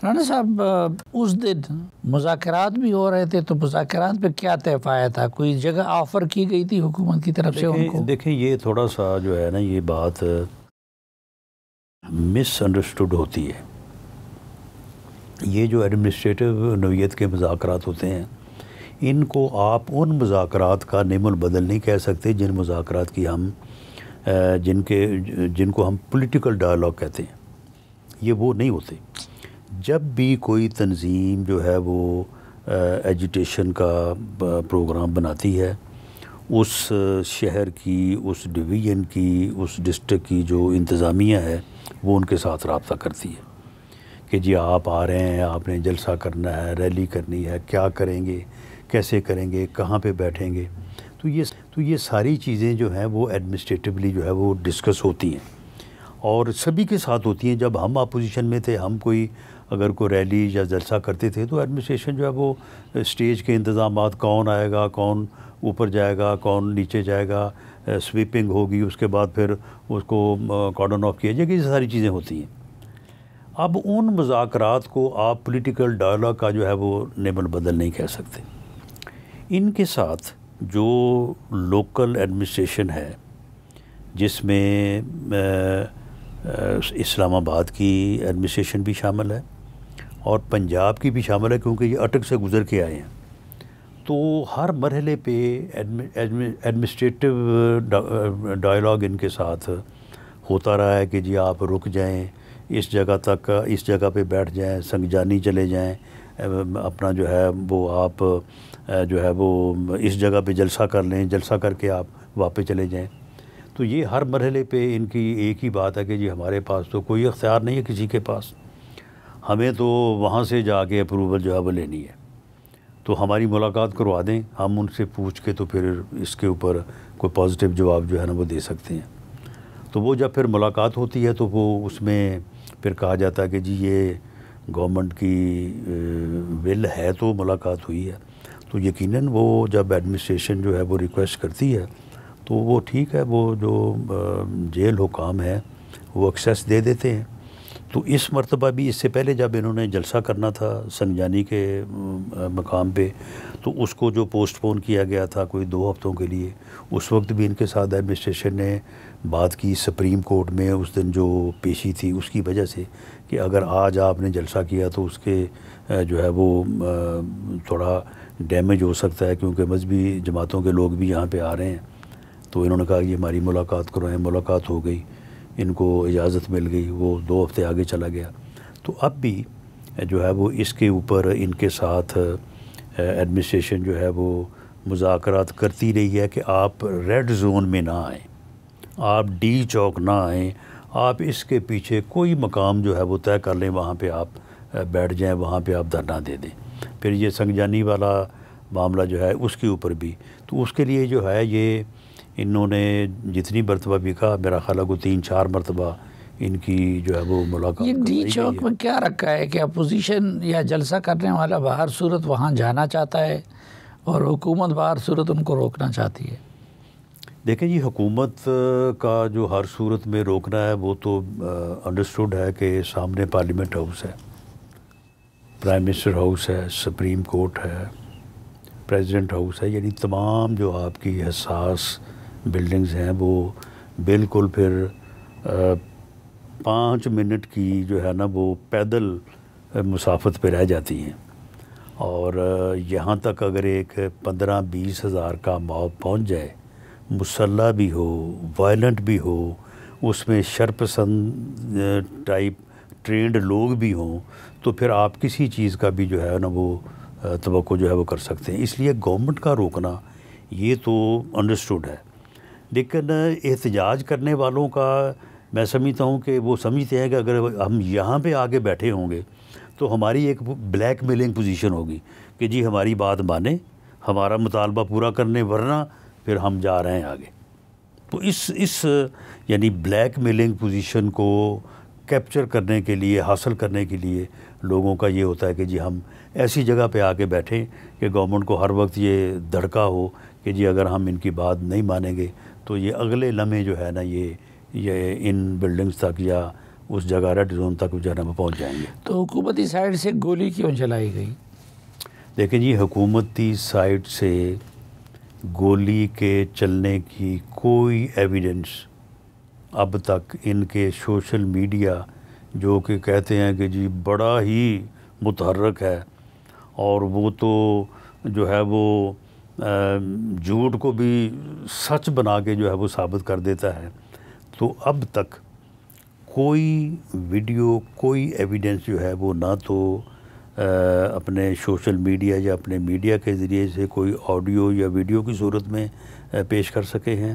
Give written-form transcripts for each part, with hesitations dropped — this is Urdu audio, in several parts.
رانا صاحب اس دن مذاکرات بھی ہو رہے تھے، تو مذاکرات پہ کیا طے پایا تھا؟ کوئی جگہ آفر کی گئی تھی حکومت کی طرف سے ان کو؟ دیکھیں یہ تھوڑا سا جو ہے نا یہ بات مس انڈرسٹوڈ ہوتی ہے. یہ جو ایڈمنسٹریٹو نوعیت کے مذاکرات ہوتے ہیں ان کو آپ ان مذاکرات کا نعم البدل نہیں کہہ سکتے جن مذاکرات کی ہم جن کو ہم پولیٹیکل ڈائلاگ کہتے ہیں. یہ وہ نہیں ہوتے. جب بھی کوئی تنظیم جو ہے وہ ایجیٹیشن کا پروگرام بناتی ہے، اس شہر کی، اس ڈویژن کی، اس ڈسٹرکٹ کی جو انتظامیہ ہے وہ ان کے ساتھ رابطہ کرتی ہے کہ جی آپ آ رہے ہیں، آپ نے جلسہ کرنا ہے، ریلی کرنی ہے، کیا کریں گے، کیسے کریں گے، کہاں پہ بیٹھیں گے. تو یہ ساری چیزیں جو ہیں وہ ایڈمنسٹریٹولی جو ہے وہ ڈسکس ہوتی ہیں اور سبھی کے ساتھ ہوتی ہیں. جب ہم اپوزیشن میں تھے، ہم اگر کوئی ریلی یا جلسہ کرتے تھے تو ایڈمنسٹریشن جو ہے وہ اسٹیج کے انتظامات، کون آئے گا، کون اوپر جائے گا، کون نیچے جائے گا، سویپنگ ہوگی، اس کے بعد پھر اس کو کارڈن آف کیا جائے گا، یہ ساری چیزیں ہوتی ہیں. اب ان مذاکرات کو آپ پولیٹیکل ڈائلاگ کا جو ہے وہ نعم البدل نہیں کہہ سکتے. ان کے ساتھ جو لوکل ایڈمنسٹریشن ہے جس میں اسلام آباد کی ایڈمنسٹریشن بھی شامل ہے اور پنجاب کی بھی شامل ہے کیونکہ یہ اٹک سے گزر کے آئے ہیں، تو ہر مرحلے پہ ایڈمنسٹریٹو ڈائلاگ ان کے ساتھ ہوتا رہا ہے کہ جی آپ رک جائیں، اس جگہ تک، اس جگہ پہ بیٹھ جائیں، سنگجانی چلے جائیں، اپنا جو ہے وہ آپ جو ہے وہ اس جگہ پہ جلسہ کر لیں، جلسہ کر کے آپ واپس چلے جائیں. تو یہ ہر مرحلے پہ ان کی ایک ہی بات ہے کہ جی ہمارے پاس تو کوئی اختیار نہیں ہے کسی کے پاس، ہمیں تو وہاں سے جا کے اپروول جو ہے وہ لینی ہے، تو ہماری ملاقات کروا دیں، ہم ان سے پوچھ کے تو پھر اس کے اوپر کوئی پازیٹیو جواب جو ہے نا وہ دے سکتے ہیں. تو وہ جب پھر ملاقات ہوتی ہے تو وہ اس میں پھر کہا جاتا ہے کہ جی یہ گورنمنٹ کی ول ہے تو ملاقات ہوئی ہے. تو یقیناً وہ جب ایڈمنسٹریشن جو ہے وہ ریکویسٹ کرتی ہے تو وہ ٹھیک ہے، وہ جو جیل حکام ہے وہ ایکسیس دے دیتے ہیں. تو اس مرتبہ بھی، اس سے پہلے جب انہوں نے جلسہ کرنا تھا سنجانی کے مقام پہ، تو اس کو جو پوسٹ پون کیا گیا تھا کوئی 2 ہفتوں کے لیے، اس وقت بھی ان کے ساتھ ایڈمنسٹریشن نے بات کی سپریم کورٹ میں اس دن جو پیشی تھی اس کی وجہ سے کہ اگر آج آپ نے جلسہ کیا تو اس کے جو ہے وہ تھوڑا ڈیمیج ہو سکتا ہے کیونکہ مذہبی جماعتوں کے لوگ بھی یہاں پہ آ رہے ہیں. تو انہوں نے کہا یہ ہماری ملاقات کرائیں، ملاقات ہو گئی، ان کو اجازت مل گئی، وہ 2 ہفتے آگے چلا گیا. تو اب بھی جو ہے وہ اس کے اوپر ان کے ساتھ ایڈمنسٹریشن جو ہے وہ مذاکرات کرتی رہی ہے کہ آپ ریڈ زون میں نہ آئیں، آپ ڈی چوک نہ آئیں، آپ اس کے پیچھے کوئی مقام جو ہے وہ طے کر لیں، وہاں پہ آپ بیٹھ جائیں، وہاں پہ آپ دھرنا دے دیں. پھر یہ سنگجانی والا معاملہ جو ہے اس کے اوپر بھی، تو اس کے لیے جو ہے یہ انہوں نے جتنی مرتبہ بھی کہا، میرا خیال ہے 3-4 مرتبہ ان کی جو ہے وہ ملاقات. یہ ڈی چوک میں کیا رکھا ہے کہ اپوزیشن یا جلسہ کرنے والا باہر صورت وہاں جانا چاہتا ہے اور حکومت باہر صورت ان کو روکنا چاہتی ہے؟ دیکھیں جی، حکومت کا جو ہر صورت میں روکنا ہے وہ تو انڈرسٹوڈ ہے کہ سامنے پارلیمنٹ ہاؤس ہے، پرائم منسٹر ہاؤس ہے، سپریم کورٹ ہے، پریزیڈنٹ ہاؤس ہے، یعنی تمام جو آپ کی حساس بلڈنگز ہیں وہ بالکل پھر 5 منٹ کی جو ہے نا وہ پیدل مسافت پہ رہ جاتی ہیں. اور یہاں تک اگر ایک 15-20 ہزار کا موب پہنچ جائے، مسلح بھی ہو، وائلنٹ بھی ہو، اس میں شرپسند ٹائپ ٹرینڈ لوگ بھی ہوں، تو پھر آپ کسی چیز کا بھی جو ہے نا وہ توقع جو ہے وہ کر سکتے ہیں. اس لیے گورنمنٹ کا روکنا یہ تو انڈرسٹوڈ ہے، لیکن احتجاج کرنے والوں کا میں سمجھتا ہوں کہ وہ سمجھتے ہیں کہ اگر ہم یہاں پہ آگے بیٹھے ہوں گے تو ہماری ایک بلیک میلنگ پوزیشن ہوگی کہ جی ہماری بات مانیں، ہمارا مطالبہ پورا کرنے، ورنہ پھر ہم جا رہے ہیں آگے. تو اس یعنی بلیک میلنگ پوزیشن کو کیپچر کرنے کے لیے، حاصل کرنے کے لیے لوگوں کا یہ ہوتا ہے کہ جی ہم ایسی جگہ پہ آ کے بیٹھیں کہ گورنمنٹ کو ہر وقت یہ دھڑکا ہو کہ جی اگر ہم ان کی بات نہیں مانیں گے تو یہ اگلے لمحے جو ہے نا یہ ان بلڈنگز تک یا اس جگہ ریڈ زون تک جو ہے نا پہنچ جائیں گے۔ تو حکومتی سائڈ سے گولی کیوں چلائی گئی؟ دیکھیں جی، حکومتی سائٹ سے گولی کے چلنے کی کوئی ایویڈنس اب تک ان کے سوشل میڈیا جو کہ کہتے ہیں کہ جی بڑا ہی متحرک ہے اور وہ تو جو ہے وہ جھوٹ کو بھی سچ بنا کے جو ہے وہ ثابت کر دیتا ہے، تو اب تک کوئی ویڈیو، کوئی ایویڈنس جو ہے وہ نہ تو اپنے سوشل میڈیا یا اپنے میڈیا کے ذریعے سے کوئی آڈیو یا ویڈیو کی صورت میں پیش کر سکے ہیں،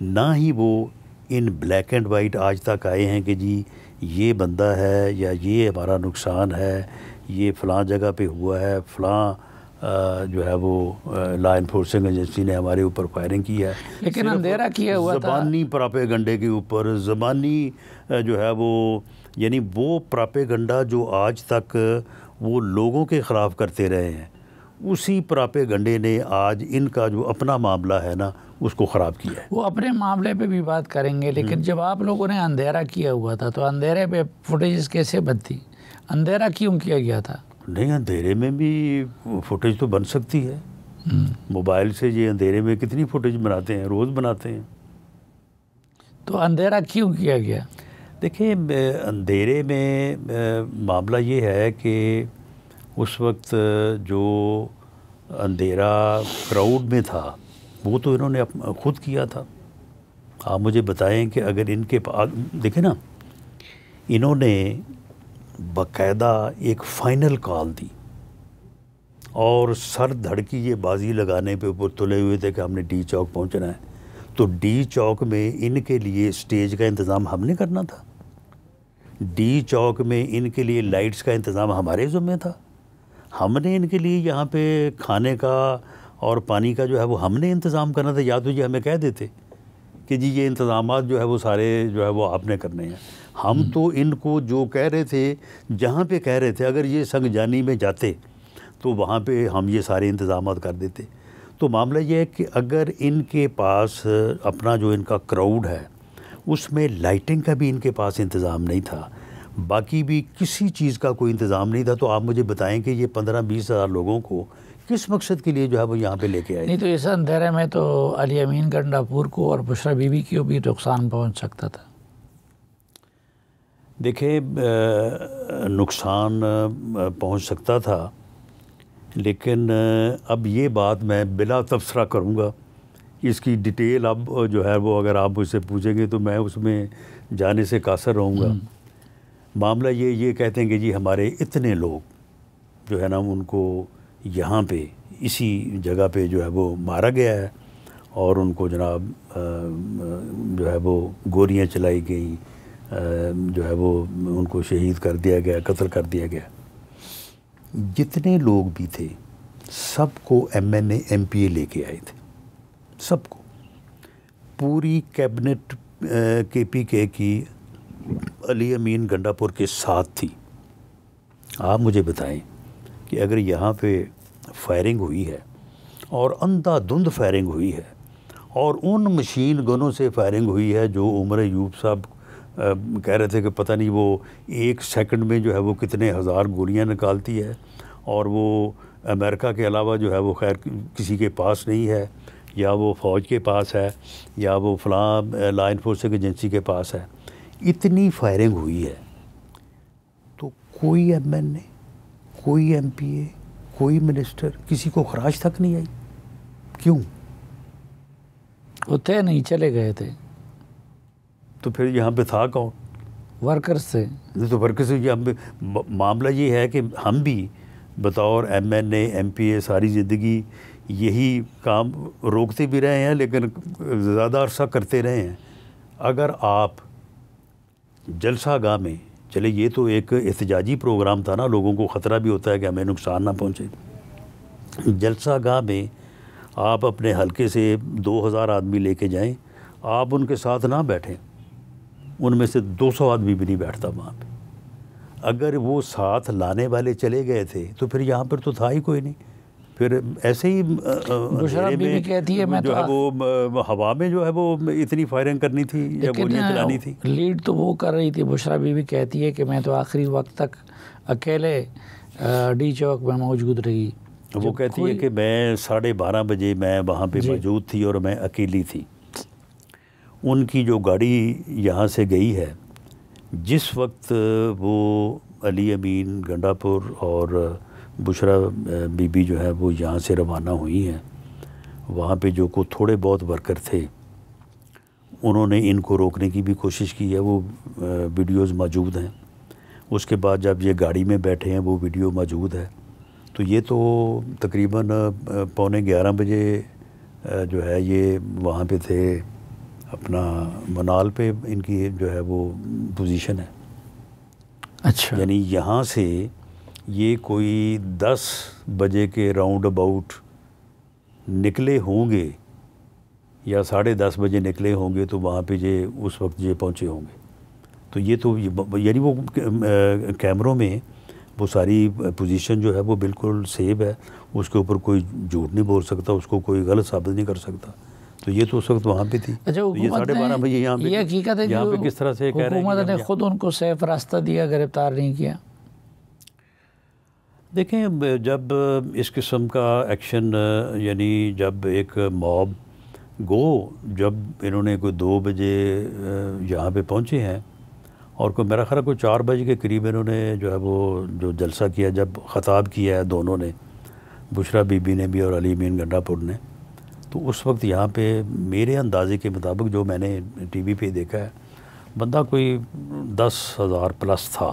نہ ہی وہ ان بلیک اینڈ وائٹ آج تک آئے ہیں کہ جی یہ بندہ ہے یا یہ ہمارا نقصان ہے، یہ فلاں جگہ پہ ہوا ہے، فلاں جو ہے وہ لا انفورسنگ ایجنسی نے ہمارے اوپر فائرنگ کی ہے، لیکن اندھیرا کیا ہوا تھا زبانی پراپیگنڈے کے اوپر، زبانی جو ہے وہ یعنی وہ پراپیگنڈا جو آج تک وہ لوگوں کے خلاف کرتے رہے ہیں، اسی پراپیگنڈے نے آج ان کا جو اپنا معاملہ ہے نا اس کو خراب کیا ہے۔ وہ اپنے معاملے پہ بھی بات کریں گے، لیکن جب آپ لوگوں نے اندھیرا کیا ہوا تھا تو اندھیرے پہ فوٹیجز کیسے بنتی؟ اندھیرا کیوں کیا گیا تھا؟ نہیں، اندھیرے میں بھی فوٹیج تو بن سکتی ہے، موبائل سے یہ اندھیرے میں کتنی فوٹیج بناتے ہیں، روز بناتے ہیں۔ تو اندھیرا کیوں کیا گیا؟ دیکھیں، اندھیرے میں معاملہ یہ ہے کہ اس وقت جو اندھیرا کراؤڈ میں تھا وہ تو انہوں نے خود کیا تھا۔ آپ مجھے بتائیں کہ اگر ان کے پاس، دیکھیں نا، انہوں نے باقاعدہ ایک فائنل کال دی اور سر دھڑ کی یہ بازی لگانے پہ اوپر تلے ہوئے تھے کہ ہم نے ڈی چوک پہنچنا ہے، تو ڈی چوک میں ان کے لیے سٹیج کا انتظام ہم نے کرنا تھا، ڈی چوک میں ان کے لیے لائٹس کا انتظام ہمارے ذمہ تھا، ہم نے ان کے لیے یہاں پہ کھانے کا اور پانی کا جو ہے وہ ہم نے انتظام کرنا تھا، یا تو یہ ہمیں کہہ دیتے کہ جی یہ انتظامات جو ہے وہ سارے جو ہے وہ آپ نے کرنے ہیں۔ ہم تو ان کو جو کہہ رہے تھے، جہاں پہ کہہ رہے تھے، اگر یہ سنگجانی میں جاتے تو وہاں پہ ہم یہ سارے انتظامات کر دیتے۔ تو معاملہ یہ ہے کہ اگر ان کے پاس اپنا جو ان کا کراؤڈ ہے اس میں لائٹنگ کا بھی ان کے پاس انتظام نہیں تھا، باقی بھی کسی چیز کا کوئی انتظام نہیں تھا، تو آپ مجھے بتائیں کہ یہ 15-20 ہزار لوگوں کو کس مقصد کے لیے جو ہے وہ یہاں پہ لے کے آئے؟ نہیں تو اس اندھیرے میں تو علی امین گنڈاپور کو اور بشرا بی بی کو بھی نقصان پہنچ سکتا تھا۔ دیکھیں، نقصان پہنچ سکتا تھا، لیکن اب یہ بات میں بلا تبصرہ کروں گا، اس کی ڈیٹیل اب جو ہے وہ اگر آپ مجھ سے پوچھیں گے تو میں اس میں جانے سے قاصر رہوں گا۔ معاملہ یہ کہتے ہیں کہ جی ہمارے اتنے لوگ جو ہے نا ان کو یہاں پہ اسی جگہ پہ جو ہے وہ مارا گیا ہے اور ان کو جناب جو ہے وہ گولیاں چلائی گئیں، جو ہے وہ ان کو شہید کر دیا گیا، قتل کر دیا گیا۔ جتنے لوگ بھی تھے سب کو M N A M P A لے کے آئے تھے، سب کو، پوری کیبنٹ کے پی کے کی علی امین گنڈاپور کے ساتھ تھی۔ آپ مجھے بتائیں کہ اگر یہاں پہ فائرنگ ہوئی ہے اور اندھا دھند فائرنگ ہوئی ہے اور ان مشین گنوں سے فائرنگ ہوئی ہے جو عمر ایوب صاحب کہہ رہے تھے کہ پتہ نہیں وہ 1 سیکنڈ میں جو ہے وہ کتنے ہزار گولیاں نکالتی ہے، اور وہ امریکہ کے علاوہ جو ہے وہ خیر کسی کے پاس نہیں ہے، یا وہ فوج کے پاس ہے یا وہ فلاں لا انفورسنگ ایجنسی کے پاس ہے، اتنی فائرنگ ہوئی ہے تو کوئی ایم این اے، کوئی ایم پی اے، کوئی منسٹر، کسی کو خراش تک نہیں آئی؟ کیوں؟ وہ تھے نہیں، چلے گئے تھے۔ تو پھر یہاں پہ تھا کون؟ ورکرز سے۔ تو ورکرز سے معاملہ یہ ہے کہ ہم بھی بطور M N A M P A ساری زندگی یہی کام روکتے بھی رہے ہیں، لیکن زیادہ عرصہ کرتے رہے ہیں۔ اگر آپ جلسہ گاہ میں چلے، یہ تو ایک احتجاجی پروگرام تھا نا، لوگوں کو خطرہ بھی ہوتا ہے کہ ہمیں نقصان نہ پہنچے، جلسہ گاہ میں آپ اپنے حلقے سے 2000 آدمی لے کے جائیں، آپ ان کے ساتھ نہ بیٹھیں، ان میں سے 200 آدمی بھی نہیں بیٹھتا وہاں پہ۔ اگر وہ ساتھ لانے والے چلے گئے تھے تو پھر یہاں پر تو تھا ہی کوئی نہیں، پھر ایسے ہی بشرا بی بی کہتی ہے میں جو ہے وہ ہوا میں جو ہے وہ اتنی فائرنگ کرنی تھی یا گولیاں چلانی تھی. لیڈ تو وہ کر رہی تھی. بشرا بی بی کہتی ہے کہ میں تو آخری وقت تک اکیلے ڈی چوک میں موجود رہی. وہ کہتی ہے کہ میں 12:30 بجے میں وہاں پہ موجود تھی اور میں اکیلی تھی. ان کی جو گاڑی یہاں سے گئی ہے جس وقت وہ علی امین گنڈا پور اور بشرا بی بی جو ہے وہ یہاں سے روانہ ہوئی ہیں, وہاں پہ جو کو تھوڑے بہت ورکر تھے انہوں نے ان کو روکنے کی بھی کوشش کی ہے. وہ ویڈیوز موجود ہیں. اس کے بعد جب یہ گاڑی میں بیٹھے ہیں وہ ویڈیو موجود ہے. تو یہ تو تقریباً 11:15 بجے جو ہے یہ وہاں پہ تھے اپنا منال پہ ان کی جو ہے وہ پوزیشن ہے. اچھا, یعنی یہاں سے یہ کوئی 10 بجے کے راؤنڈ اباؤٹ نکلے ہوں گے یا 10:30 بجے نکلے ہوں گے تو وہاں پہ یہ اس وقت یہ پہنچے ہوں گے. تو یہ تو یعنی وہ کیمروں میں وہ ساری پوزیشن جو ہے وہ بالکل سیو ہے. اس کے اوپر کوئی جھوٹ نہیں بول سکتا, اس کو کوئی غلط ثابت نہیں کر سکتا. تو یہ تو اس وقت وہاں پہ تھی. اچھا, یہ 12:30 بجے یہاں پہ یہ حقیقت ہے یہاں پہ کس طرح سے کہہ رہے ہیں حکومت نے خود ان کو سیف راستہ دیا, گرفتار نہیں کیا. دیکھیں جب اس قسم کا ایکشن یعنی جب ایک موب جب انہوں نے کوئی 2 بجے یہاں پہ پہنچے ہیں اور کوئی میرا خیال کوئی 4 بجے کے قریب انہوں نے جو ہے وہ جو جلسہ کیا, جب خطاب کیا ہے دونوں نے, بشرا بی بی نے بھی اور علی امین گنڈا پور نے, تو اس وقت یہاں پہ میرے اندازے کے مطابق جو میں نے ٹی وی پہ دیکھا ہے بندہ کوئی 10,000 پلس تھا,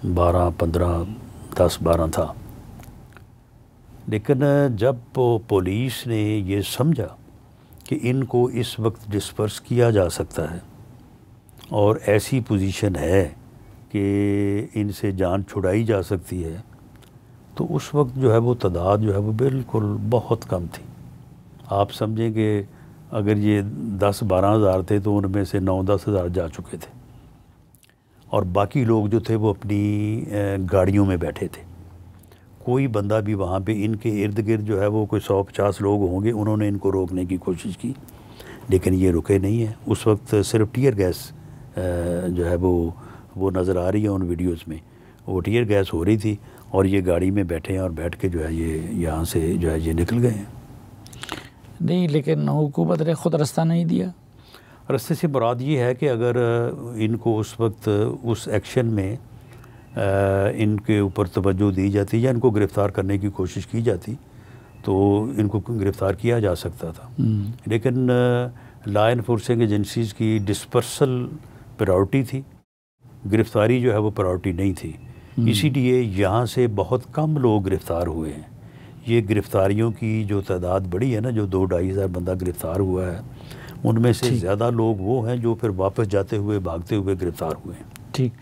10-12 تھا. لیکن جب پولیس نے یہ سمجھا کہ ان کو اس وقت ڈسپرس کیا جا سکتا ہے اور ایسی پوزیشن ہے کہ ان سے جان چھڑائی جا سکتی ہے, تو اس وقت جو ہے وہ تعداد جو ہے وہ بالکل بہت کم تھی. آپ سمجھیں کہ اگر یہ 10-12 ہزار تھے تو ان میں سے 9-10 ہزار جا چکے تھے اور باقی لوگ جو تھے وہ اپنی گاڑیوں میں بیٹھے تھے. کوئی بندہ بھی وہاں پہ ان کے ارد گرد جو ہے وہ کوئی 150 لوگ ہوں گے, انہوں نے ان کو روکنے کی کوشش کی لیکن یہ رکے نہیں ہیں. اس وقت صرف ٹیئر گیس جو ہے وہ نظر آ رہی ہے ان ویڈیوز میں, وہ ٹیئر گیس ہو رہی تھی اور یہ گاڑی میں بیٹھے ہیں اور بیٹھ کے جو ہے یہ یہاں سے جو ہے یہ نکل گئے ہیں. نہیں, لیکن حکومت نے خود راستہ نہیں دیا. راستے سے مراد یہ ہے کہ اگر ان کو اس وقت اس ایکشن میں ان کے اوپر توجہ دی جاتی یا ان کو گرفتار کرنے کی کوشش کی جاتی تو ان کو گرفتار کیا جا سکتا تھا. لیکن لا انفورسنگ ایجنسیز کی ڈسپرسل پرائورٹی تھی, گرفتاری جو ہے وہ پرائورٹی نہیں تھی. اسی لیے یہاں سے بہت کم لوگ گرفتار ہوئے ہیں. یہ گرفتاریوں کی جو تعداد بڑی ہے نا, جو 2-2.5 ہزار بندہ گرفتار ہوا ہے, ان میں سے زیادہ لوگ وہ ہیں جو پھر واپس جاتے ہوئے بھاگتے ہوئے گرفتار ہوئے ہیں. ٹھیک.